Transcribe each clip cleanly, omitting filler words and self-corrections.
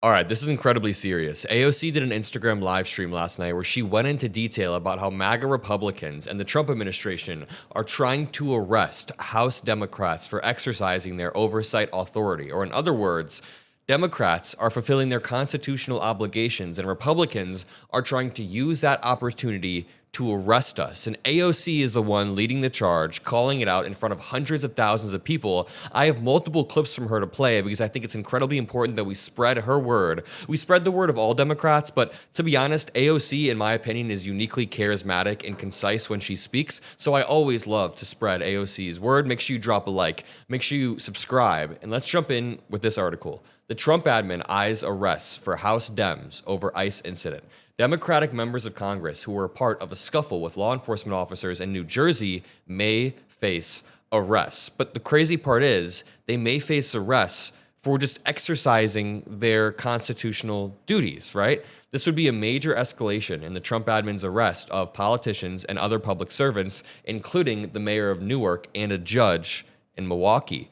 All right, this is incredibly serious. AOC did an Instagram live stream last night where she went into detail about how MAGA Republicans and the Trump administration are trying to arrest House Democrats for exercising their oversight authority. Or in other words, Democrats are fulfilling their constitutional obligations and Republicans are trying to use that opportunity to arrest us. And AOC is the one leading the charge, calling it out in front of hundreds of thousands of people. I have multiple clips from her to play because I think it's incredibly important that we spread her word. We spread the word of all Democrats, but to be honest, AOC, in my opinion, is uniquely charismatic and concise when she speaks, so I always love to spread AOC's word. Make sure you drop a like, make sure you subscribe, and let's jump in with this article. The Trump admin eyes arrests for House Dems over ICE incident. Democratic members of Congress who were a part of a scuffle with law enforcement officers in New Jersey may face arrests. But the crazy part is they may face arrests for just exercising their constitutional duties, right? This would be a major escalation in the Trump admin's arrest of politicians and other public servants, including the mayor of Newark and a judge in Milwaukee.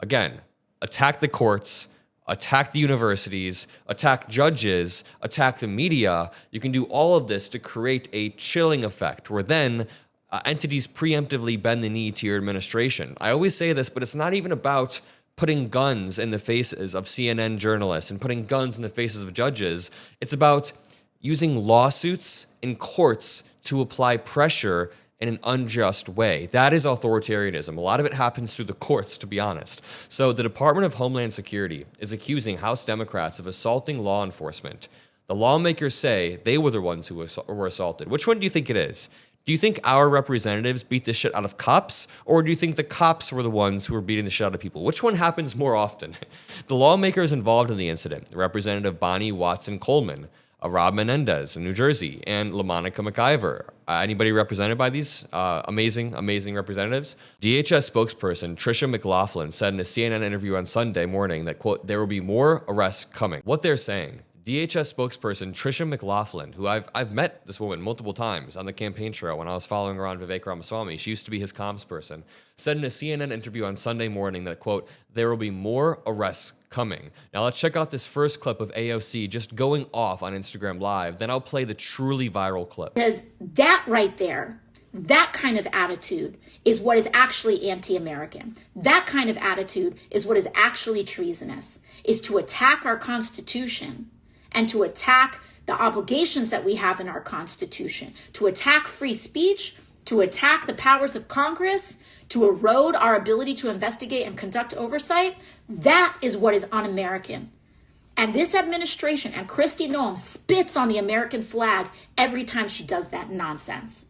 Again, attack the courts, attack the universities, attack judges, attack the media. You can do all of this to create a chilling effect where then entities preemptively bend the knee to your administration. I always say this, but it's not even about putting guns in the faces of CNN journalists and putting guns in the faces of judges. It's about using lawsuits in courts to apply pressure in an unjust way. That is authoritarianism. A lot of it happens through the courts, to be honest. So the Department of Homeland Security is accusing House Democrats of assaulting law enforcement. The lawmakers say they were the ones who were assaulted. Which one do you think it is? Do you think our representatives beat the shit out of cops? Or do you think the cops were the ones who were beating the shit out of people? Which one happens more often? The lawmakers involved in the incident, Representative Bonnie Watson-Coleman, Rob Menendez in New Jersey, and LaMonica McIver. Anybody represented by these amazing representatives? DHS spokesperson Tricia McLaughlin said in a CNN interview on Sunday morning that, quote, there will be more arrests coming. What they're saying, DHS spokesperson Tricia McLaughlin, who I've met this woman multiple times on the campaign trail when I was following around Vivek Ramaswamy, she used to be his comms person, said in a CNN interview on Sunday morning that, quote, there will be more arrests coming. Now let's check out this first clip of AOC just going off on Instagram Live, then I'll play the truly viral clip. Because that right there, that kind of attitude is what is actually anti-American. That kind of attitude is what is actually treasonous, is to attack our Constitution and to attack the obligations that we have in our Constitution, to attack free speech, to attack the powers of Congress, to erode our ability to investigate and conduct oversight. That is what is un-American. And this administration and Kristi Noem spits on the American flag every time she does that nonsense.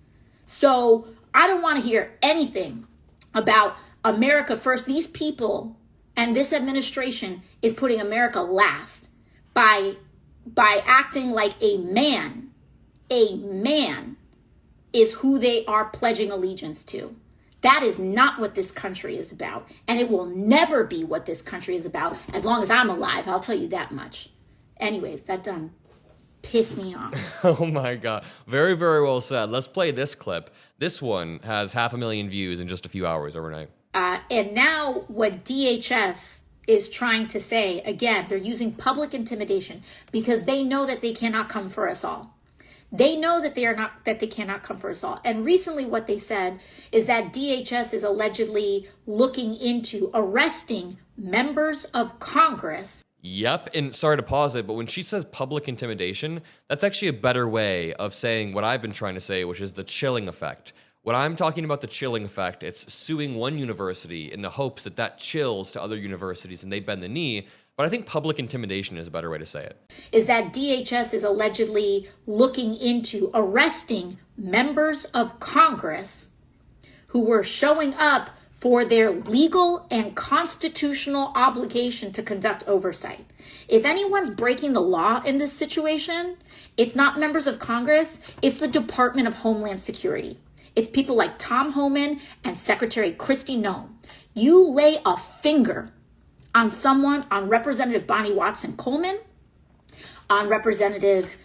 So I don't want to hear anything about America first. These people and this administration is putting America last by acting like a man is who they are pledging allegiance to. That is not what this country is about. And it will never be what this country is about as long as I'm alive. I'll tell you that much. Anyways, that done pissed me off. Oh my God. Very, very well said. Let's play this clip. This one has 500,000 views in just a few hours overnight. And now what DHS is trying to say, again, they're using public intimidation because they know that they cannot come for us all. They know that they cannot come for us all. And recently what they said is that DHS is allegedly looking into arresting members of Congress. Yep, and sorry to pause it, but when she says public intimidation, that's actually a better way of saying what I've been trying to say, which is the chilling effect. When I'm talking about the chilling effect, it's suing one university in the hopes that that chills to other universities and they bend the knee. But I think public intimidation is a better way to say it. Is that DHS is allegedly looking into arresting members of Congress who were showing up for their legal and constitutional obligation to conduct oversight. If anyone's breaking the law in this situation, it's not members of Congress, it's the Department of Homeland Security. It's people like Tom Homan and Secretary Kristi Noem. You lay a finger on someone, on Representative Bonnie Watson-Coleman, on Representative,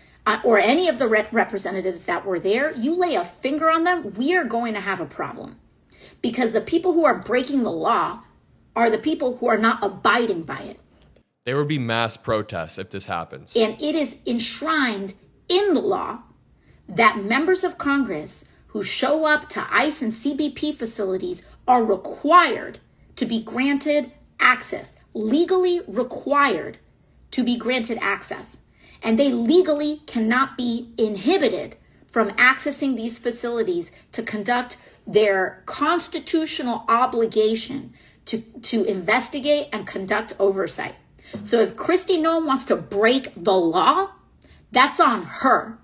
or any of the representatives that were there, you lay a finger on them, we are going to have a problem. Because the people who are breaking the law are the people who are not abiding by it. There would be mass protests if this happens. And it is enshrined in the law that members of Congress who show up to ICE and CBP facilities are required to be granted access, legally required to be granted access. And they legally cannot be inhibited from accessing these facilities to conduct their constitutional obligation to investigate and conduct oversight. So if Kristi Noem wants to break the law, that's on her.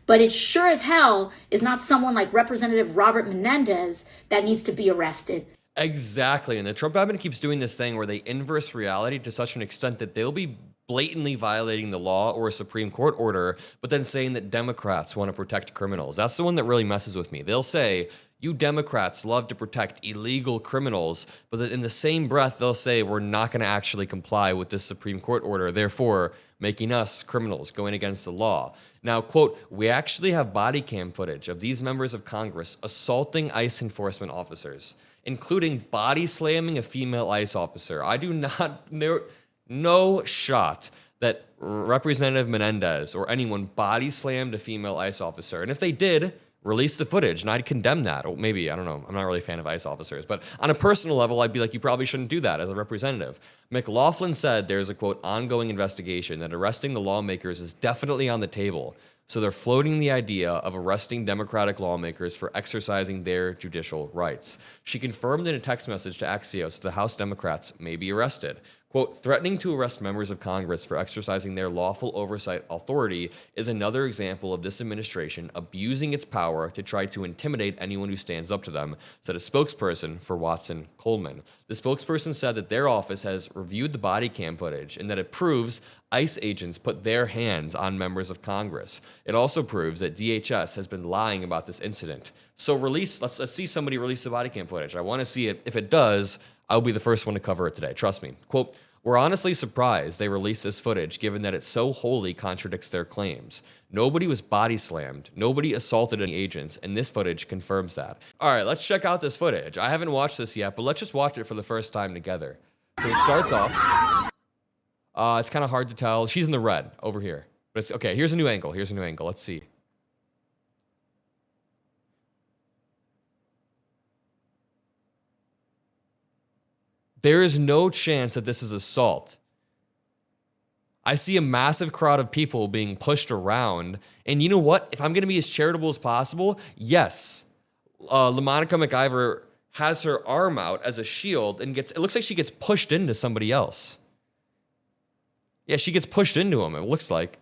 But it sure as hell is not someone like Representative Robert Menendez that needs to be arrested. Exactly. And the Trump admin keeps doing this thing where they inverse reality to such an extent that they'll be blatantly violating the law or a Supreme Court order, but then saying that Democrats want to protect criminals. That's the one that really messes with me. They'll say, you Democrats love to protect illegal criminals, but in the same breath, they'll say we're not going to actually comply with this Supreme Court order, therefore making us criminals, going against the law. Now, quote, we actually have body cam footage of these members of Congress assaulting ICE enforcement officers, including body slamming a female ICE officer. I do not know, no shot that Representative Menendez or anyone body slammed a female ICE officer. And if they did, release the footage, and I'd condemn that. Or maybe, I don't know, I'm not really a fan of ICE officers, but on a personal level, I'd be like, you probably shouldn't do that as a representative. McLaughlin said there's a, quote, ongoing investigation that arresting the lawmakers is definitely on the table. So they're floating the idea of arresting Democratic lawmakers for exercising their judicial rights. She confirmed in a text message to Axios that the House Democrats may be arrested. Quote, threatening to arrest members of Congress for exercising their lawful oversight authority is another example of this administration abusing its power to try to intimidate anyone who stands up to them, said a spokesperson for Watson Coleman. The spokesperson said that their office has reviewed the body cam footage and that it proves ICE agents put their hands on members of Congress. It also proves that DHS has been lying about this incident. So let's see somebody release the body cam footage. I want to see it. If it does, I'll be the first one to cover it today. Trust me. Quote, we're honestly surprised they released this footage given that it so wholly contradicts their claims. Nobody was body slammed. Nobody assaulted any agents, and this footage confirms that. All right, let's check out this footage. I haven't watched this yet, but let's just watch it for the first time together. So it starts off. It's kind of hard to tell. She's in the red over here. But it's, okay, here's a new angle. Here's a new angle. Let's see. There is no chance that this is assault. I see a massive crowd of people being pushed around. And you know what? If I'm going to be as charitable as possible, yes, LaMonica McIver has her arm out as a shield and it looks like she gets pushed into somebody else. Yeah, she gets pushed into him, it looks like.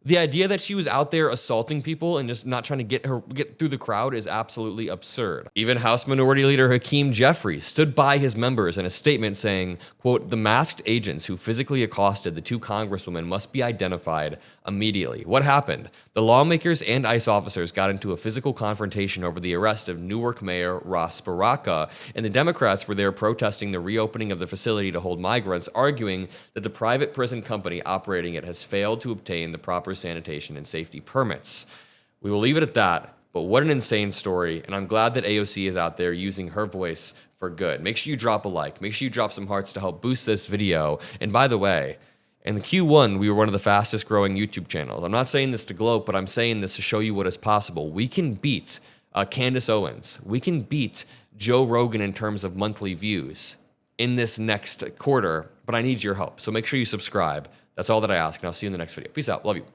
The idea that she was out there assaulting people and just not trying to get through the crowd is absolutely absurd. Even House Minority Leader Hakeem Jeffries stood by his members in a statement saying, quote, the masked agents who physically accosted the two congresswomen must be identified immediately. What happened? The lawmakers and ICE officers got into a physical confrontation over the arrest of Newark Mayor Ross Baraka, and the Democrats were there protesting the reopening of the facility to hold migrants, arguing that the private prison company operating it has failed to obtain the proper sanitation and safety permits. We will leave it at that, but what an insane story, and I'm glad that AOC is out there using her voice for good. Make sure you drop a like. Make sure you drop some hearts to help boost this video. And by the way, in the Q1, we were one of the fastest growing YouTube channels. I'm not saying this to gloat, but I'm saying this to show you what is possible. We can beat Candace Owens. We can beat Joe Rogan in terms of monthly views in this next quarter, but I need your help. So make sure you subscribe. That's all that I ask, and I'll see you in the next video. Peace out. Love you.